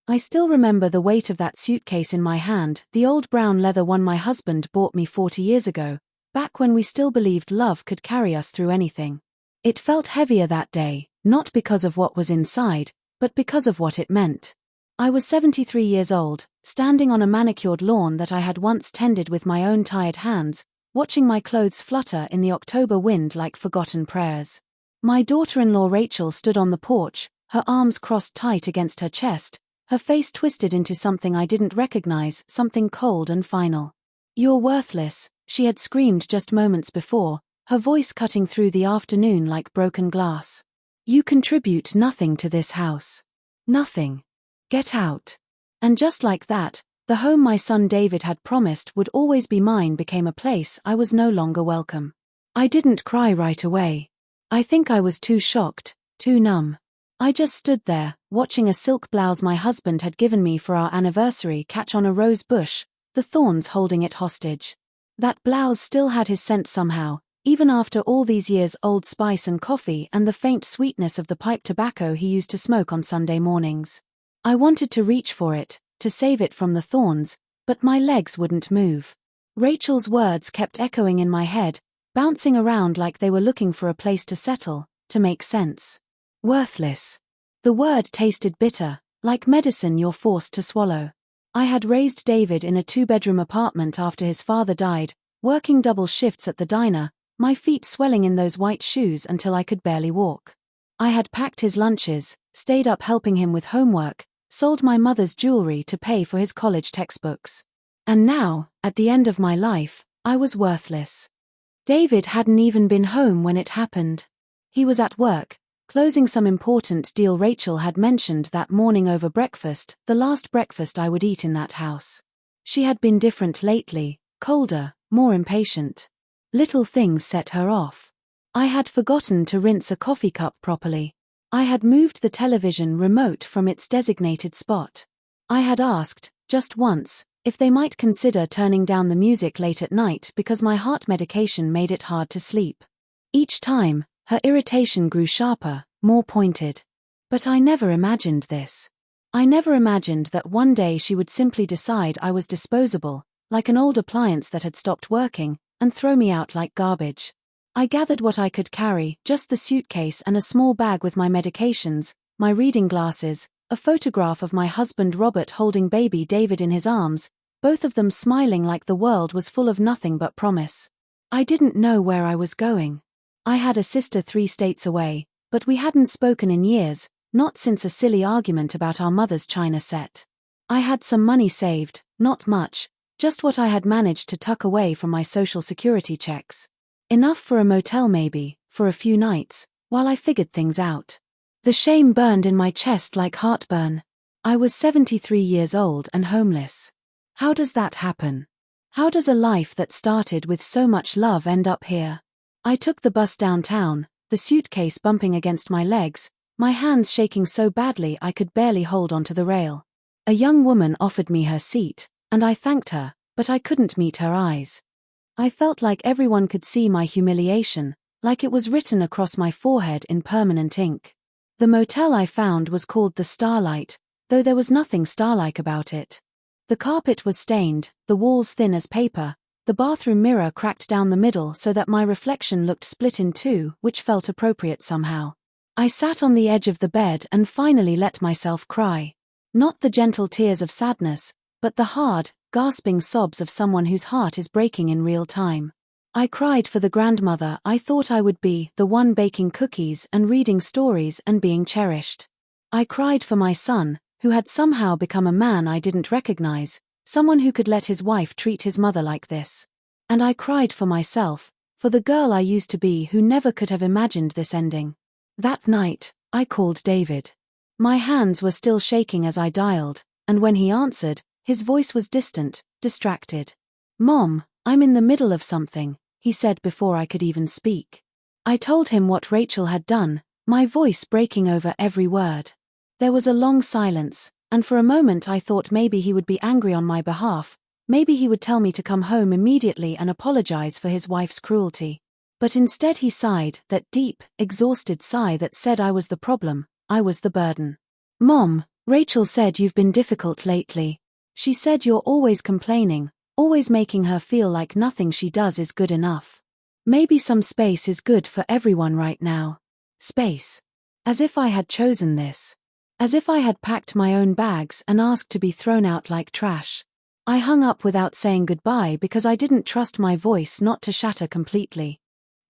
I still remember the weight of that suitcase in my hand, the old brown leather one my husband bought me 40 years ago, back when we still believed love could carry us through anything. It felt heavier that day, not because of what was inside, but because of what it meant. I was 73 years old, standing on a manicured lawn that I had once tended with my own tired hands, watching my clothes flutter in the October wind like forgotten prayers. My daughter-in-law Rachel stood on the porch, her arms crossed tight against her chest, her face twisted into something I didn't recognize, something cold and final. "You're worthless," she had screamed just moments before, her voice cutting through the afternoon like broken glass. "You contribute nothing to this house. Nothing. Get out." And just like that, the home my son David had promised would always be mine became a place I was no longer welcome. I didn't cry right away. I think I was too shocked, too numb. I just stood there, watching a silk blouse my husband had given me for our anniversary catch on a rose bush, the thorns holding it hostage. That blouse still had his scent somehow, even after all these years, Old Spice and coffee and the faint sweetness of the pipe tobacco he used to smoke on Sunday mornings. I wanted to reach for it, to save it from the thorns, but my legs wouldn't move. Rachel's words kept echoing in my head, bouncing around like they were looking for a place to settle, to make sense. Worthless. The word tasted bitter, like medicine you're forced to swallow. I had raised David in a 2-bedroom apartment after his father died, working double shifts at the diner, my feet swelling in those white shoes until I could barely walk. I had packed his lunches, stayed up helping him with homework, sold my mother's jewelry to pay for his college textbooks. And now, at the end of my life, I was worthless. David hadn't even been home when it happened. He was at work, closing some important deal Rachel had mentioned that morning over breakfast, the last breakfast I would eat in that house. She had been different lately, colder, more impatient. Little things set her off. I had forgotten to rinse a coffee cup properly. I had moved the television remote from its designated spot. I had asked, just once, if they might consider turning down the music late at night because my heart medication made it hard to sleep. Each time, her irritation grew sharper, more pointed. But I never imagined this. I never imagined that one day she would simply decide I was disposable, like an old appliance that had stopped working, and throw me out like garbage. I gathered what I could carry, just the suitcase and a small bag with my medications, my reading glasses, a photograph of my husband Robert holding baby David in his arms, both of them smiling like the world was full of nothing but promise. I didn't know where I was going. I had a sister 3 states away, but we hadn't spoken in years, not since a silly argument about our mother's china set. I had some money saved, not much, just what I had managed to tuck away from my social security checks. Enough for a motel maybe, for a few nights, while I figured things out. The shame burned in my chest like heartburn. I was 73 years old and homeless. How does that happen? How does a life that started with so much love end up here? I took the bus downtown, the suitcase bumping against my legs, my hands shaking so badly I could barely hold onto the rail. A young woman offered me her seat, and I thanked her, but I couldn't meet her eyes. I felt like everyone could see my humiliation, like it was written across my forehead in permanent ink. The motel I found was called the Starlight, though there was nothing star-like about it. The carpet was stained, the walls thin as paper, the bathroom mirror cracked down the middle so that my reflection looked split in two, which felt appropriate somehow. I sat on the edge of the bed and finally let myself cry. Not the gentle tears of sadness, but the hard, gasping sobs of someone whose heart is breaking in real time. I cried for the grandmother I thought I would be, the one baking cookies and reading stories and being cherished. I cried for my son, who had somehow become a man I didn't recognize, someone who could let his wife treat his mother like this. And I cried for myself, for the girl I used to be who never could have imagined this ending. That night, I called David. My hands were still shaking as I dialed, and when he answered, his voice was distant, distracted. "Mom, I'm in the middle of something," he said before I could even speak. I told him what Rachel had done, my voice breaking over every word. There was a long silence, and for a moment I thought maybe he would be angry on my behalf, maybe he would tell me to come home immediately and apologize for his wife's cruelty. But instead he sighed, that deep, exhausted sigh that said I was the problem, I was the burden. "Mom, Rachel said you've been difficult lately. She said you're always complaining, always making her feel like nothing she does is good enough. Maybe some space is good for everyone right now. Space. As if I had chosen this. As if I had packed my own bags and asked to be thrown out like trash. I hung up without saying goodbye because I didn't trust my voice not to shatter completely.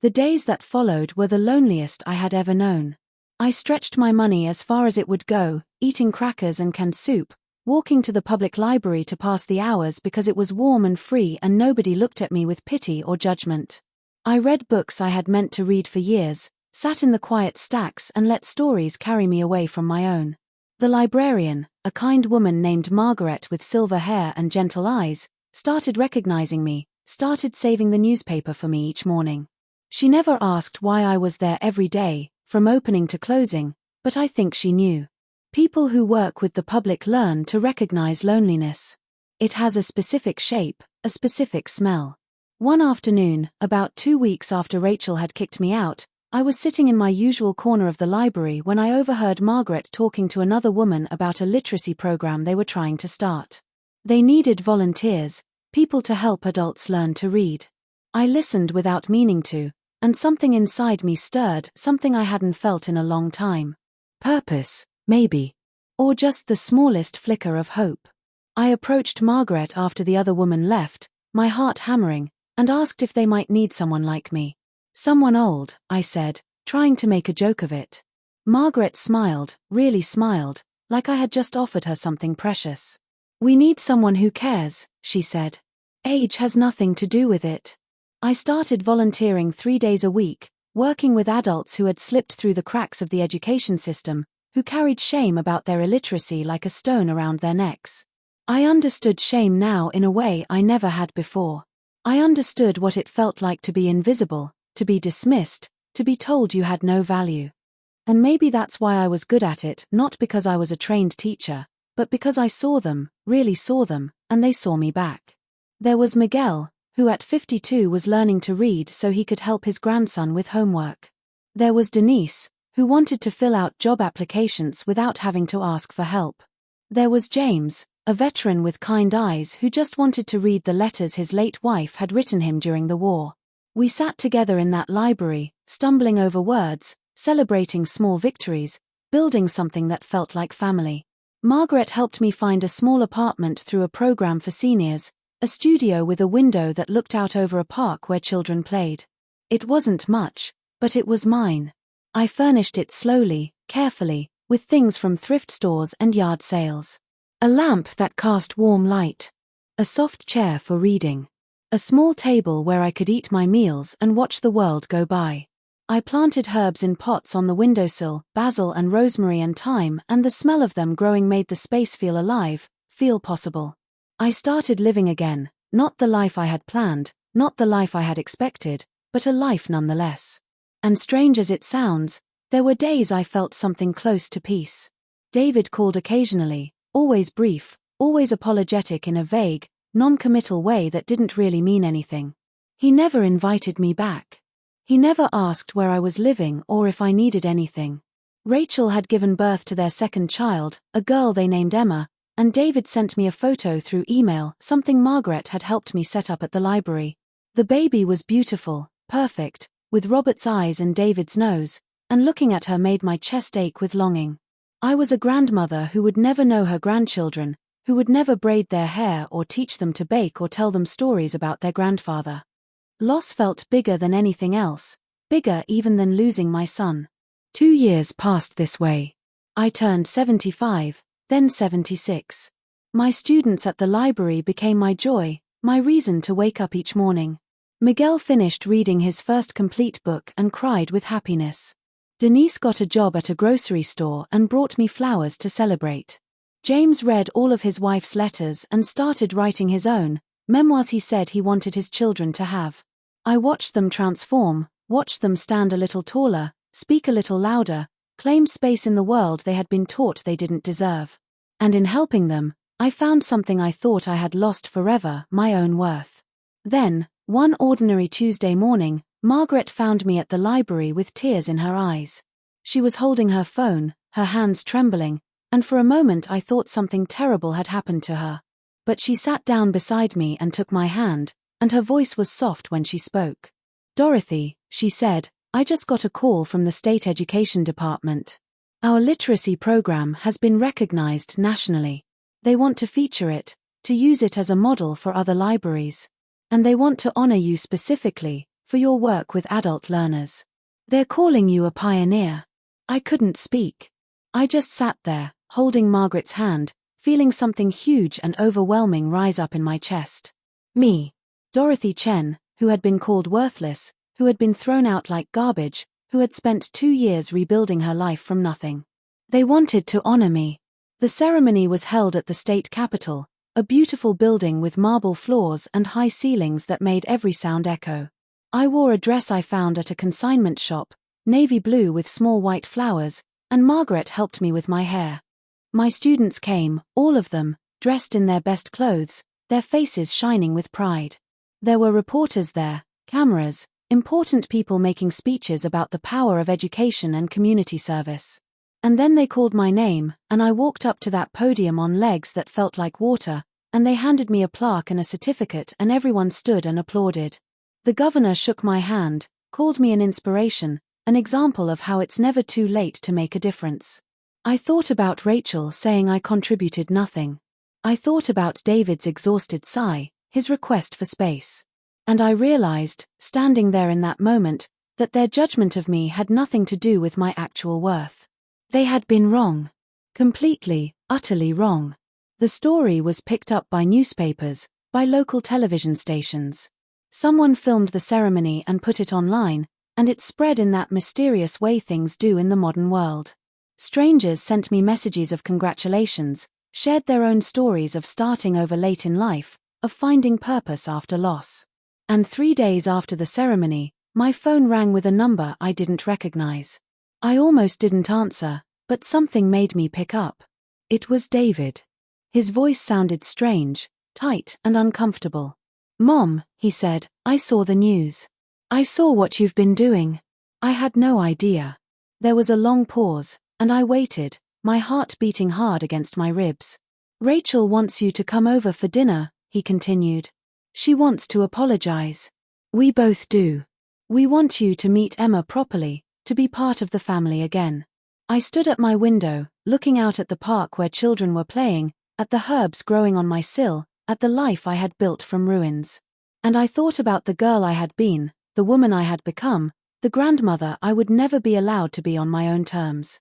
The days that followed were the loneliest I had ever known. I stretched my money as far as it would go, eating crackers and canned soup, walking to the public library to pass the hours because it was warm and free and nobody looked at me with pity or judgment. I read books I had meant to read for years, sat in the quiet stacks and let stories carry me away from my own. The librarian, a kind woman named Margaret with silver hair and gentle eyes, started recognizing me, started saving the newspaper for me each morning. She never asked why I was there every day, from opening to closing, but I think she knew. People who work with the public learn to recognize loneliness. It has a specific shape, a specific smell. One afternoon, about 2 weeks after Rachel had kicked me out, I was sitting in my usual corner of the library when I overheard Margaret talking to another woman about a literacy program they were trying to start. They needed volunteers, people to help adults learn to read. I listened without meaning to, and something inside me stirred, something I hadn't felt in a long time. Purpose, maybe. Or just the smallest flicker of hope. I approached Margaret after the other woman left, my heart hammering, and asked if they might need someone like me. Someone old, I said, trying to make a joke of it. Margaret smiled, really smiled, like I had just offered her something precious. We need someone who cares, she said. Age has nothing to do with it. I started volunteering 3 days a week, working with adults who had slipped through the cracks of the education system, who carried shame about their illiteracy like a stone around their necks. I understood shame now in a way I never had before. I understood what it felt like to be invisible, to be dismissed, to be told you had no value. And maybe that's why I was good at it, not because I was a trained teacher, but because I saw them, really saw them, and they saw me back. There was Miguel, who at 52 was learning to read so he could help his grandson with homework. There was Denise, who wanted to fill out job applications without having to ask for help. There was James, a veteran with kind eyes who just wanted to read the letters his late wife had written him during the war. We sat together in that library, stumbling over words, celebrating small victories, building something that felt like family. Margaret helped me find a small apartment through a program for seniors, a studio with a window that looked out over a park where children played. It wasn't much, but it was mine. I furnished it slowly, carefully, with things from thrift stores and yard sales. A lamp that cast warm light. A soft chair for reading. A small table where I could eat my meals and watch the world go by. I planted herbs in pots on the windowsill, basil and rosemary and thyme, and the smell of them growing made the space feel alive, feel possible. I started living again, not the life I had planned, not the life I had expected, but a life nonetheless. And strange as it sounds, there were days I felt something close to peace. David called occasionally, always brief, always apologetic in a vague, non-committal way that didn't really mean anything. He never invited me back. He never asked where I was living or if I needed anything. Rachel had given birth to their second child, a girl they named Emma, and David sent me a photo through email, something Margaret had helped me set up at the library. The baby was beautiful, perfect, with Robert's eyes and David's nose, and looking at her made my chest ache with longing. I was a grandmother who would never know her grandchildren, who would never braid their hair or teach them to bake or tell them stories about their grandfather. Loss felt bigger than anything else, bigger even than losing my son. 2 years passed this way. I turned 75, then 76. My students at the library became my joy, my reason to wake up each morning. Miguel finished reading his first complete book and cried with happiness. Denise got a job at a grocery store and brought me flowers to celebrate. James read all of his wife's letters and started writing his own, memoirs he said he wanted his children to have. I watched them transform, watched them stand a little taller, speak a little louder, claim space in the world they had been taught they didn't deserve. And in helping them, I found something I thought I had lost forever, my own worth. Then, one ordinary Tuesday morning, Margaret found me at the library with tears in her eyes. She was holding her phone, her hands trembling, and for a moment I thought something terrible had happened to her. But she sat down beside me and took my hand, and her voice was soft when she spoke. "Dorothy," she said, "I just got a call from the state education department. Our literacy program has been recognized nationally. They want to feature it, to use it as a model for other libraries. And they want to honor you specifically for your work with adult learners. They're calling you a pioneer." I couldn't speak. I just sat there, holding Margaret's hand, feeling something huge and overwhelming rise up in my chest. Me, Dorothy Chen, who had been called worthless, who had been thrown out like garbage, who had spent 2 years rebuilding her life from nothing. They wanted to honor me. The ceremony was held at the state capitol, a beautiful building with marble floors and high ceilings that made every sound echo. I wore a dress I found at a consignment shop, navy blue with small white flowers, and Margaret helped me with my hair. My students came, all of them, dressed in their best clothes, their faces shining with pride. There were reporters there, cameras, important people making speeches about the power of education and community service. And then they called my name, and I walked up to that podium on legs that felt like water, and they handed me a plaque and a certificate, and everyone stood and applauded. The governor shook my hand, called me an inspiration, an example of how it's never too late to make a difference. I thought about Rachel saying I contributed nothing. I thought about David's exhausted sigh, his request for space. And I realized, standing there in that moment, that their judgment of me had nothing to do with my actual worth. They had been wrong. Completely, utterly wrong. The story was picked up by newspapers, by local television stations. Someone filmed the ceremony and put it online, and it spread in that mysterious way things do in the modern world. Strangers sent me messages of congratulations, shared their own stories of starting over late in life, of finding purpose after loss. And 3 days after the ceremony, my phone rang with a number I didn't recognize. I almost didn't answer, but something made me pick up. It was David. His voice sounded strange, tight and uncomfortable. "Mom," he said, "I saw the news. I saw what you've been doing." I had no idea. There was a long pause, and I waited, my heart beating hard against my ribs. "Rachel wants you to come over for dinner," he continued. "She wants to apologize. We both do. We want you to meet Emma properly, to be part of the family again." I stood at my window, looking out at the park where children were playing, at the herbs growing on my sill, at the life I had built from ruins. And I thought about the girl I had been, the woman I had become, the grandmother I would never be allowed to be on my own terms.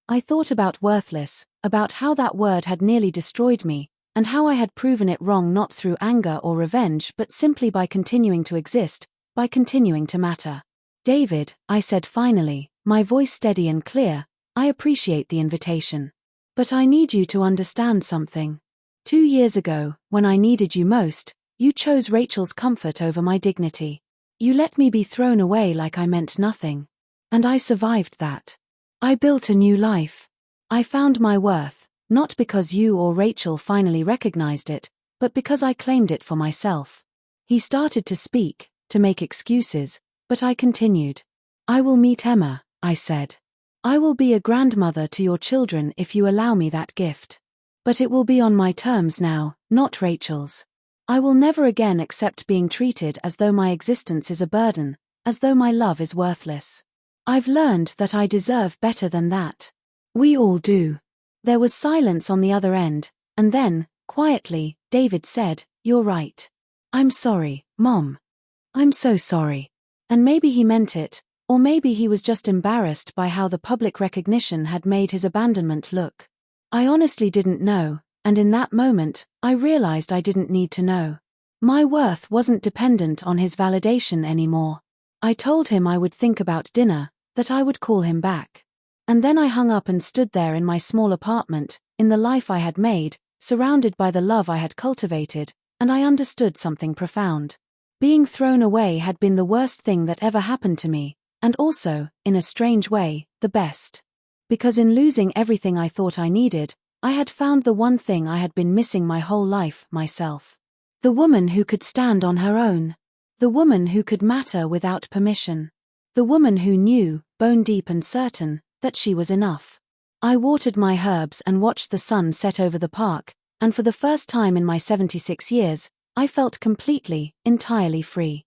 I thought about worthless, about how that word had nearly destroyed me, and how I had proven it wrong not through anger or revenge but simply by continuing to exist, by continuing to matter. "David," I said finally, my voice steady and clear, "I appreciate the invitation. But I need you to understand something. 2 years ago, when I needed you most, you chose Rachel's comfort over my dignity. You let me be thrown away like I meant nothing. And I survived that. I built a new life. I found my worth, not because you or Rachel finally recognized it, but because I claimed it for myself." He started to speak, to make excuses, but I continued. "I will meet Emma," I said. "I will be a grandmother to your children if you allow me that gift. But it will be on my terms now, not Rachel's. I will never again accept being treated as though my existence is a burden, as though my love is worthless. I've learned that I deserve better than that. We all do." There was silence on the other end, and then, quietly, David said, "You're right. I'm sorry, Mom. I'm so sorry." And maybe he meant it, or maybe he was just embarrassed by how the public recognition had made his abandonment look. I honestly didn't know, and in that moment, I realized I didn't need to know. My worth wasn't dependent on his validation anymore. I told him I would think about dinner, that I would call him back. And then I hung up and stood there in my small apartment, in the life I had made, surrounded by the love I had cultivated, and I understood something profound. Being thrown away had been the worst thing that ever happened to me, and also, in a strange way, the best. Because in losing everything I thought I needed, I had found the one thing I had been missing my whole life, myself. The woman who could stand on her own. The woman who could matter without permission. The woman who knew, bone deep and certain, that she was enough. I watered my herbs and watched the sun set over the park, and for the first time in my 76 years, I felt completely, entirely free.